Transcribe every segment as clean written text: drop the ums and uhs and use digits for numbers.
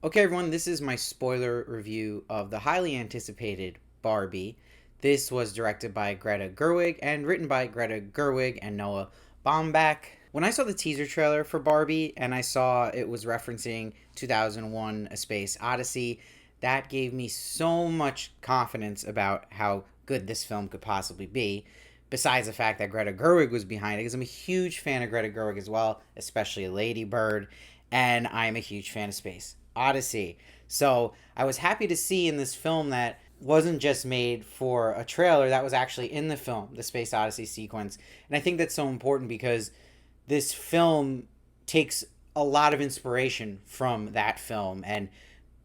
Okay, everyone, this is my spoiler review of the highly anticipated Barbie. This was directed by Greta Gerwig and written by Greta Gerwig and Noah Baumbach. When I saw the teaser trailer for Barbie and I saw it was referencing 2001 A Space Odyssey, that gave me so much confidence about how good this film could possibly be. Besides the fact that Greta Gerwig was behind it, because I'm a huge fan of Greta Gerwig as well, especially Lady Bird, and I'm a huge fan of Space Odyssey. So I was happy to see in this film that wasn't just made for a trailer, that was actually in the film, the Space Odyssey sequence. And I think that's so important because this film takes a lot of inspiration from that film and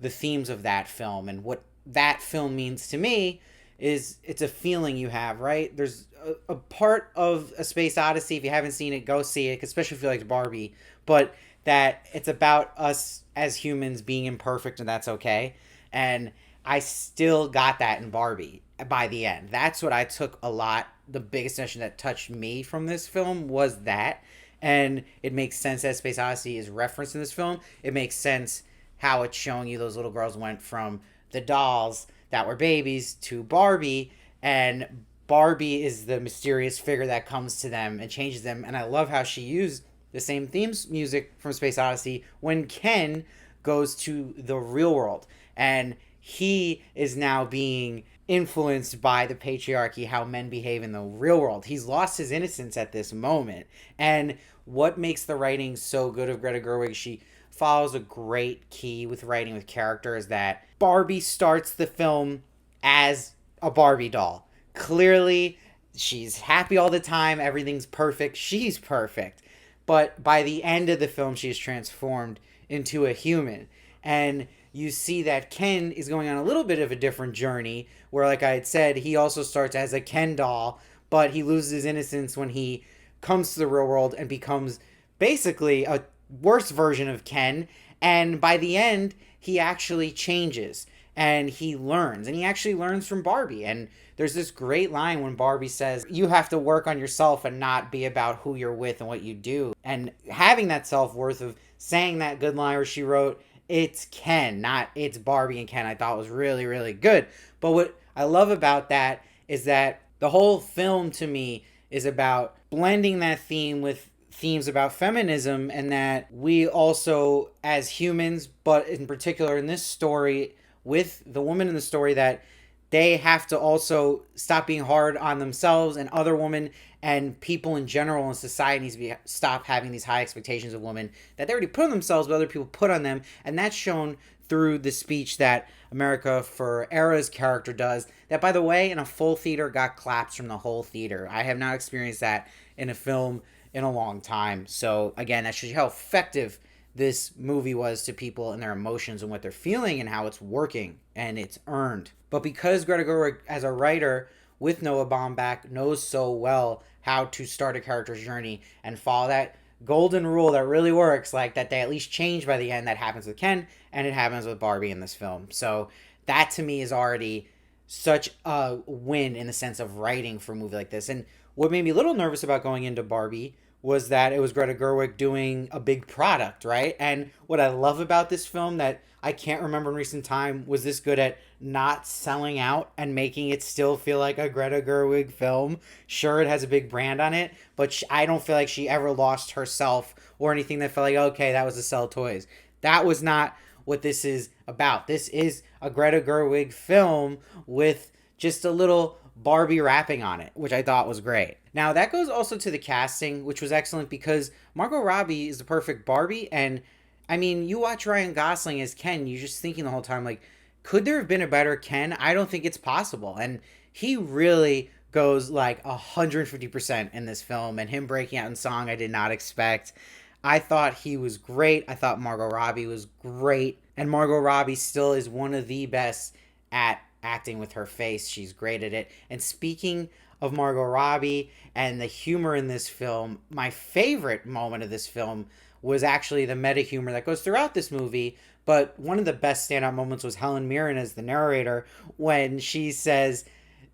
the themes of that film. And what that film means to me is it's a feeling you have, right? There's a part of A Space Odyssey, if you haven't seen it, go see it, especially if you like Barbie. But that it's about us as humans being imperfect and that's okay. And I still got that in Barbie by the end. That's what I took a lot. The biggest session that touched me from this film was that. And it makes sense that Space Odyssey is referenced in this film. It makes sense how it's showing you those little girls went from the dolls that were babies to Barbie. And Barbie is the mysterious figure that comes to them and changes them. And I love how she used the same themes music from Space Odyssey when Ken goes to the real world and he is now being influenced by the patriarchy, how men behave in the real world. He's lost his innocence at this moment. And what makes the writing so good of Greta Gerwig, she follows a great key with writing with characters that Barbie starts the film as a Barbie doll. Clearly, she's happy all the time, everything's perfect, she's perfect. But by the end of the film, she is transformed into a human. And you see that Ken is going on a little bit of a different journey, where, like I had said, he also starts as a Ken doll, but he loses his innocence when he comes to the real world and becomes basically a worse version of Ken. And by the end, he actually changes and he learns. And he actually learns from Barbie. And there's this great line when Barbie says, you have to work on yourself and not be about who you're with and what you do. And having that self worth of saying that good line where she wrote, it's Ken, not it's Barbie and Ken, I thought was really, really good. But what I love about that is that the whole film to me is about blending that theme with themes about feminism, and that we also, as humans, but in particular in this story, with the woman in the story, that they have to also stop being hard on themselves and other women and people in general in society needs to stop having these high expectations of women that they already put on themselves but other people put on them. And that's shown through the speech that America Ferrera's character does, that, by the way, in a full theater got claps from the whole theater. I have not experienced that in a film in a long time. So again, that shows you how effective this movie was to people and their emotions and what they're feeling and how it's working and it's earned. But because Greta Gerwig, as a writer with Noah Baumbach, knows so well how to start a character's journey and follow that golden rule that really works, like that they at least change by the end, that happens with Ken and it happens with Barbie in this film. So that to me is already such a win in the sense of writing for a movie like this. And what made me a little nervous about going into Barbie was that it was Greta Gerwig doing a big product, right? And what I love about this film that I can't remember in recent time was this good at not selling out and making it still feel like a Greta Gerwig film. Sure, it has a big brand on it, but I don't feel like she ever lost herself or anything that felt like, okay, that was to sell toys. That was not what this is about. This is a Greta Gerwig film with just a little Barbie rapping on it, which I thought was great. Now, that goes also to the casting, which was excellent because Margot Robbie is the perfect Barbie. And I mean, you watch Ryan Gosling as Ken, you're just thinking the whole time, like, could there have been a better Ken? I don't think it's possible. And he really goes like 150% in this film, and him breaking out in song, I did not expect. I thought he was great. I thought Margot Robbie was great. And Margot Robbie still is one of the best at acting with her face. She's great at it. And speaking of Margot Robbie and the humor in this film, my favorite moment of this film was actually the meta humor that goes throughout this movie. But one of the best standout moments was Helen Mirren as the narrator when she says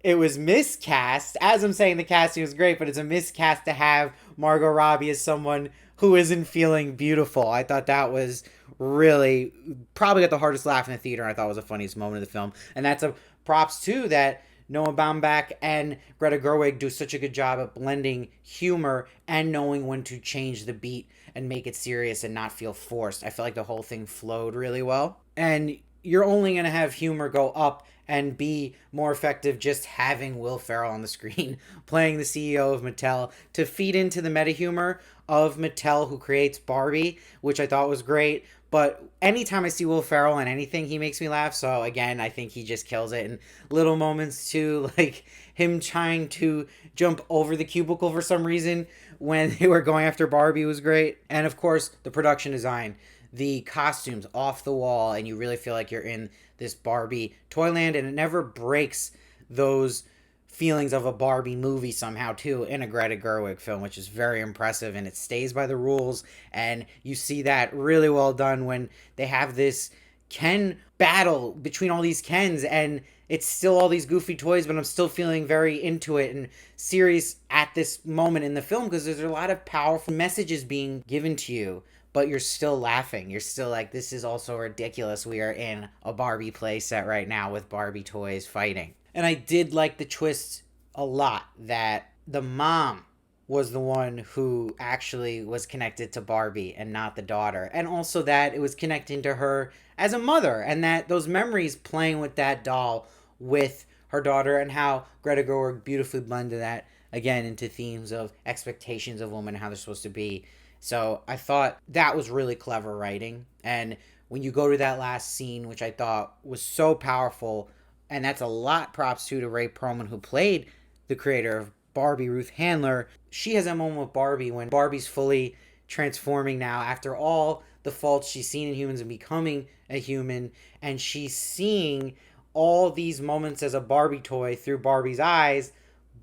it was miscast. As I'm saying, the casting was great, but it's a miscast to have Margot Robbie as someone who isn't feeling beautiful. I thought that was really probably got the hardest laugh in the theater, and I thought was the funniest moment of the film. And that's a props too that Noah Baumbach and Greta Gerwig do such a good job at blending humor and knowing when to change the beat and make it serious and not feel forced. I feel like the whole thing flowed really well. And you're only going to have humor go up and be more effective just having Will Ferrell on the screen playing the CEO of Mattel to feed into the meta humor of Mattel, who creates Barbie, which I thought was great. But anytime I see Will Ferrell in anything, he makes me laugh. So again, I think he just kills it. And little moments too, like him trying to jump over the cubicle for some reason when they were going after Barbie was great. And of course, the production design, the costumes off the wall, and you really feel like you're in this Barbie toyland, and it never breaks those feelings of a Barbie movie somehow too in a Greta Gerwig film, which is very impressive, and it stays by the rules. And you see that really well done when they have this Ken battle between all these Kens, and it's still all these goofy toys, but I'm still feeling very into it and serious at this moment in the film because there's a lot of powerful messages being given to you, but you're still laughing. You're still like, this is also ridiculous. We are in a Barbie playset right now with Barbie toys fighting. And I did like the twist a lot that the mom was the one who actually was connected to Barbie and not the daughter. And also that it was connecting to her as a mother, and that those memories playing with that doll with her daughter, and how Greta Gerwig beautifully blended that again into themes of expectations of women and how they're supposed to be. So I thought that was really clever writing. And when you go to that last scene, which I thought was so powerful, and that's a lot props to Ray Perlman, who played the creator of Barbie, Ruth Handler. She has that moment with Barbie when Barbie's fully transforming now after all the faults she's seen in humans and becoming a human, and she's seeing all these moments as a Barbie toy through Barbie's eyes,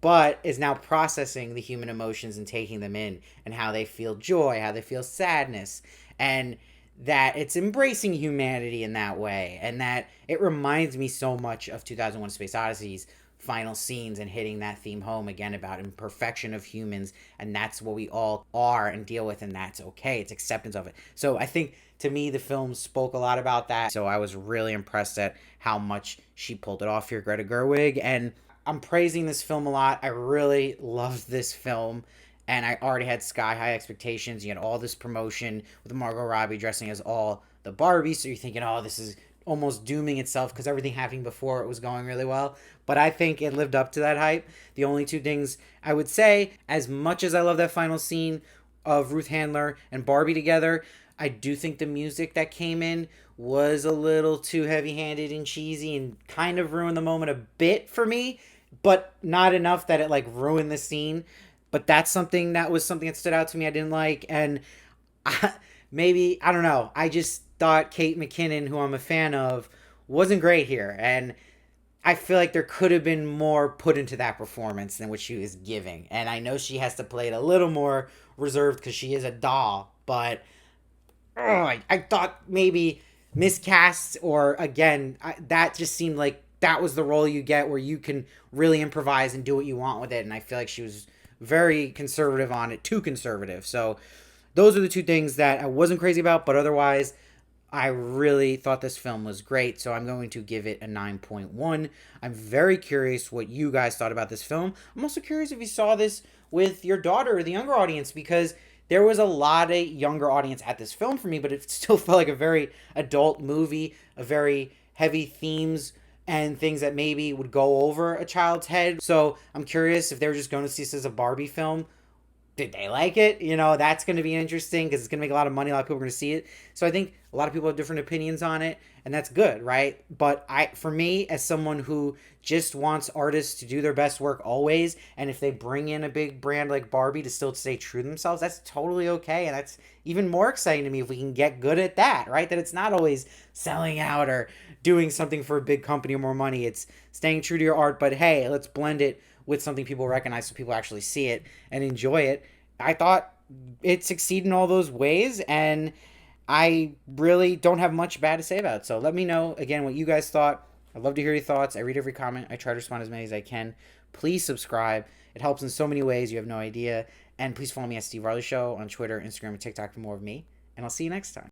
but is now processing the human emotions and taking them in, and how they feel joy, how they feel sadness, and that it's embracing humanity in that way. And that it reminds me so much of 2001: Space Odyssey's final scenes and hitting that theme home again about imperfection of humans, and that's what we all are and deal with, and that's okay. It's acceptance of it. So I think to me the film spoke a lot about that. So I was really impressed at how much she pulled it off here, Greta Gerwig, and I'm praising this film a lot. I really loved this film, and I already had sky high expectations. You had all this promotion with Margot Robbie dressing as all the Barbies, so you're thinking, oh, this is almost dooming itself because everything happening before it was going really well. But I think it lived up to that hype. The only two things I would say, as much as I love that final scene of Ruth Handler and Barbie together, I do think the music that came in was a little too heavy-handed and cheesy and kind of ruined the moment a bit for me, but not enough that it like ruined the scene. But that's something that stood out to me I didn't like. And maybe, I don't know, I just thought Kate McKinnon, who I'm a fan of, wasn't great here. And I feel like there could have been more put into that performance than what she was giving. And I know she has to play it a little more reserved because she is a doll. But I thought maybe miscast, or again, that just seemed like that was the role you get where you can really improvise and do what you want with it. And I feel like she was very conservative on it, too conservative. So those are the two things that I wasn't crazy about, but otherwise I really thought this film was great, so I'm going to give it a 9.1. I'm very curious what you guys thought about this film. I'm also curious if you saw this with your daughter or the younger audience, because there was a lot of younger audience at this film for me, but it still felt like a very adult movie, a very heavy themes and things that maybe would go over a child's head. So I'm curious if they were just going to see this as a Barbie film. Did they like it? You know, that's going to be interesting because it's going to make a lot of money. A lot of people are going to see it. So I think a lot of people have different opinions on it, and that's good, right? But for me, as someone who just wants artists to do their best work always, and if they bring in a big brand like Barbie to still stay true to themselves, that's totally okay. And that's even more exciting to me if we can get good at that, right? That it's not always selling out or doing something for a big company or more money. It's staying true to your art, but hey, let's blend it with something people recognize so people actually see it and enjoy it. I thought it succeeded in all those ways, and I really don't have much bad to say about it. So let me know, again, what you guys thought. I'd love to hear your thoughts. I read every comment. I try to respond as many as I can. Please subscribe. It helps in so many ways. You have no idea. And please follow me at Steve Varley Show on Twitter, Instagram, and TikTok for more of me. And I'll see you next time.